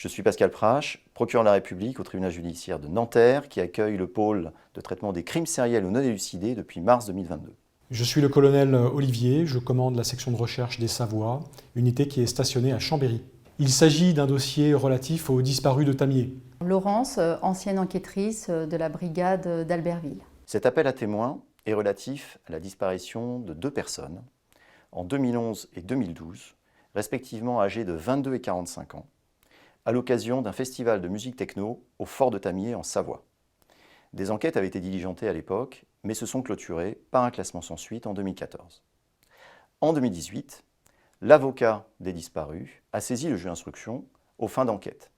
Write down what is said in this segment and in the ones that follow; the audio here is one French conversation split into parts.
Je suis Pascal Prache, procureur de la République au tribunal judiciaire de Nanterre qui accueille le pôle de traitement des crimes sériels ou non élucidés depuis mars 2022. Je suis le colonel Olivier, je commande la section de recherche des Savoies, unité qui est stationnée à Chambéry. Il s'agit d'un dossier relatif aux disparus de Tamier. Laurence, ancienne enquêtrice de la brigade d'Albertville. Cet appel à témoins est relatif à la disparition de 2 personnes en 2011 et 2012, respectivement âgées de 22 et 45 ans, à l'occasion d'un festival de musique techno au Fort de Tamier en Savoie. Des enquêtes avaient été diligentées à l'époque, mais se sont clôturées par un classement sans suite en 2014. En 2018, l'avocat des disparus a saisi le juge d'instruction aux fins d'enquête.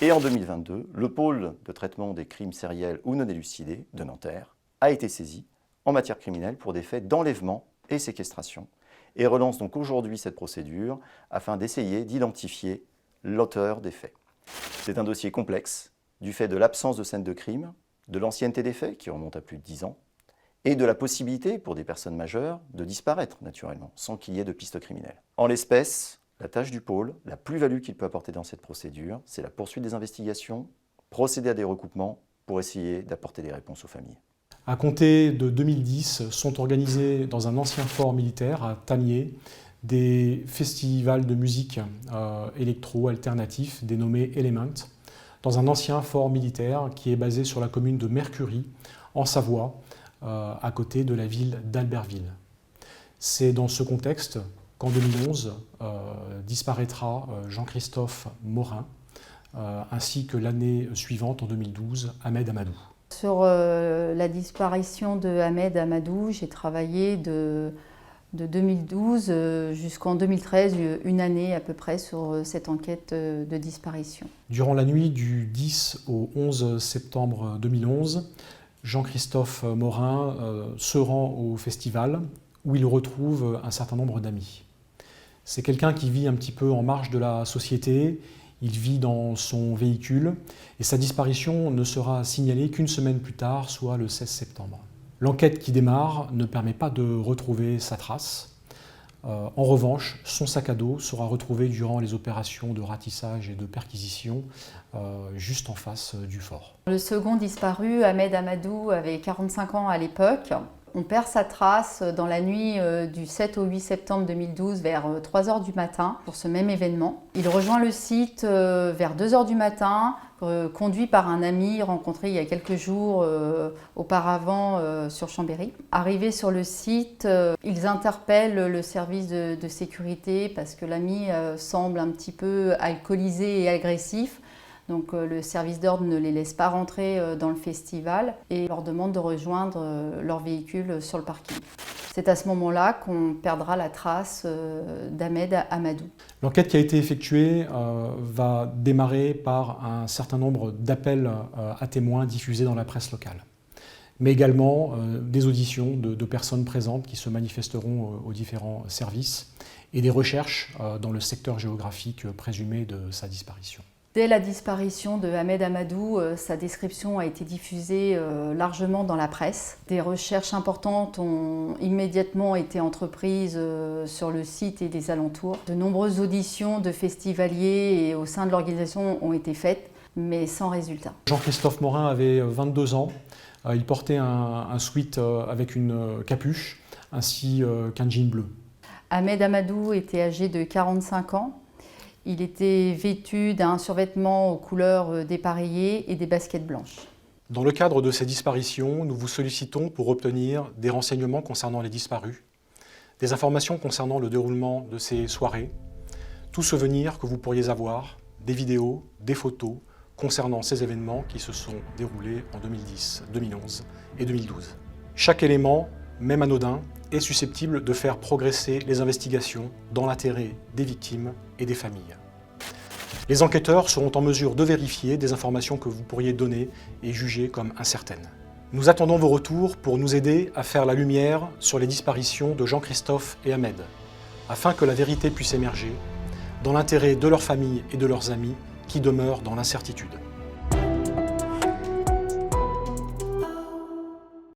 Et en 2022, le pôle de traitement des crimes sériels ou non élucidés de Nanterre a été saisi en matière criminelle pour des faits d'enlèvement et séquestration et relance donc aujourd'hui cette procédure afin d'essayer d'identifier l'auteur des faits. C'est un dossier complexe du fait de l'absence de scène de crime, de l'ancienneté des faits qui remonte à plus de 10 ans et de la possibilité pour des personnes majeures de disparaître naturellement sans qu'il y ait de piste criminelle. En l'espèce, la tâche du pôle, la plus-value qu'il peut apporter dans cette procédure, c'est la poursuite des investigations, procéder à des recoupements pour essayer d'apporter des réponses aux familles. À compter de 2010, sont organisés dans un ancien fort militaire à Tamier des festivals de musique électro-alternatifs dénommés Element, dans un ancien fort militaire qui est basé sur la commune de Mercury, en Savoie, à côté de la ville d'Albertville. C'est dans ce contexte qu'en 2011 disparaîtra Jean-Christophe Morin, ainsi que l'année suivante, en 2012, Ahmed Amadou. Sur la disparition de Ahmed Amadou, j'ai travaillé de 2012 jusqu'en 2013, une année à peu près sur cette enquête de disparition. Durant la nuit du 10 au 11 septembre 2011, Jean-Christophe Morin se rend au festival où il retrouve un certain nombre d'amis. C'est quelqu'un qui vit un petit peu en marge de la société, il vit dans son véhicule et sa disparition ne sera signalée qu'une semaine plus tard, soit le 16 septembre. L'enquête qui démarre ne permet pas de retrouver sa trace. En revanche, son sac à dos sera retrouvé durant les opérations de ratissage et de perquisition juste en face du fort. Le second disparu, Ahmed Amadou, avait 45 ans à l'époque. On perd sa trace dans la nuit du 7 au 8 septembre 2012 vers 3 h du matin pour ce même événement. Il rejoint le site vers 2 h du matin, conduit par un ami rencontré il y a quelques jours auparavant sur Chambéry. Arrivé sur le site, ils interpellent le service de sécurité parce que l'ami semble un petit peu alcoolisé et agressif. Donc le service d'ordre ne les laisse pas rentrer dans le festival et leur demande de rejoindre leur véhicule sur le parking. C'est à ce moment-là qu'on perdra la trace d'Ahmed Amadou. L'enquête qui a été effectuée va démarrer par un certain nombre d'appels à témoins diffusés dans la presse locale, mais également des auditions de personnes présentes qui se manifesteront aux différents services et des recherches dans le secteur géographique présumé de sa disparition. Dès la disparition de Ahmed Amadou, sa description a été diffusée largement dans la presse. Des recherches importantes ont immédiatement été entreprises sur le site et les alentours. De nombreuses auditions de festivaliers et au sein de l'organisation ont été faites, mais sans résultat. Jean-Christophe Morin avait 22 ans. Il portait un sweat avec une capuche ainsi qu'un jean bleu. Ahmed Amadou était âgé de 45 ans. Il était vêtu d'un survêtement aux couleurs dépareillées et des baskets blanches. Dans le cadre de ces disparitions, nous vous sollicitons pour obtenir des renseignements concernant les disparus, des informations concernant le déroulement de ces soirées, tout souvenir que vous pourriez avoir, des vidéos, des photos concernant ces événements qui se sont déroulés en 2010, 2011 et 2012. Chaque élément, même anodin, est susceptible de faire progresser les investigations dans l'intérêt des victimes et des familles. Les enquêteurs seront en mesure de vérifier des informations que vous pourriez donner et juger comme incertaines. Nous attendons vos retours pour nous aider à faire la lumière sur les disparitions de Jean-Christophe et Ahmed, afin que la vérité puisse émerger, dans l'intérêt de leurs familles et de leurs amis qui demeurent dans l'incertitude.